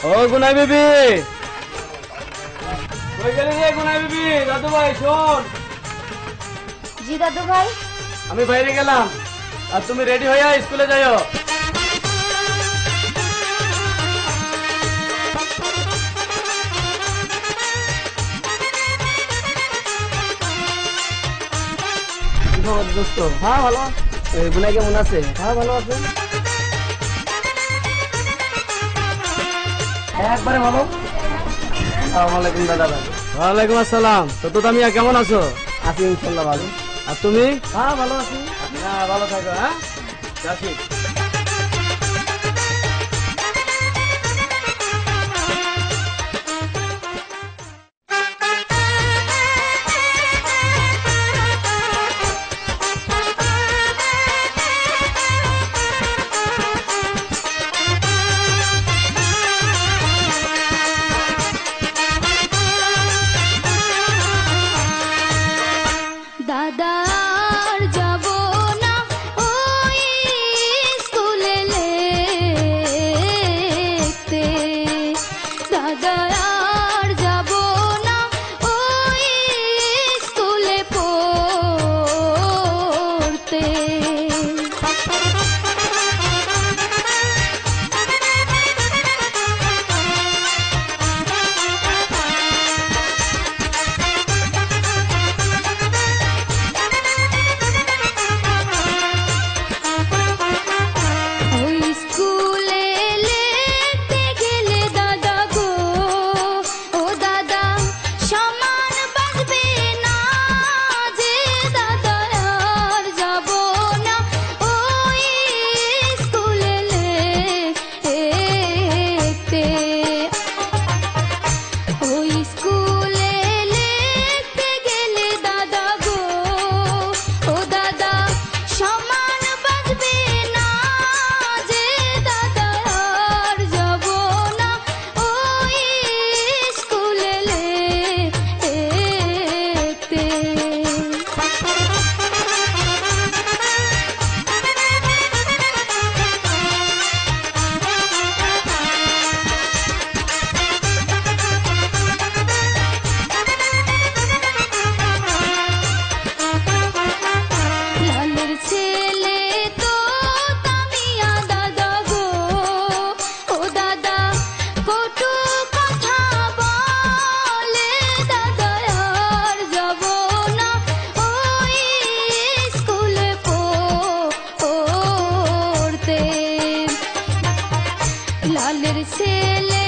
ও গুনাই বিবি, কই গেলি রে গুনাই বিবি? দাদু ভাই শোন। জি দাদু ভাই। আমি বাইরে গেলাম, আর তুমি রেডি হইয়া স্কুলে যাইও। দোস্ত হ্যাঁ ভালো। গুনাই কেমন আছে? হ্যাঁ ভালো আছে, একবারে ভালো। আসসালামাইকুম দাদা ভাই। ওয়ালাইকুম আসসালাম। তো তামিয়া কেমন আছো? আছি ইনশাল্লাহ ভালো। আর তুমি? হ্যাঁ ভালো আছি। হ্যাঁ ভালো থাকো। হ্যাঁ যাচ্ছি। দাদা আর যাব না ওই স্কুলে লিখতে, দাদা আর যাব না ওই স্কুলে পড়তে। ওই স্কুলে লিখতে গেলে দাদা গো, ও দাদা সমান বাজবে না যে, দাদা আর যাব না ওই স্কুলে লিখতে। ওই স্কুলে লিখতে গেলে দাদা গো, ও দাদা সমান বাজবে না যে, দাদা আর যাব না ওই স্কুলে লিখতে। লালের ছেলে তো তামিয়া দাদা গো, ও দাদা কটু কথা বলে, দাদা আর যাব না ওই স্কুলে পড়তে। লালের ছেলে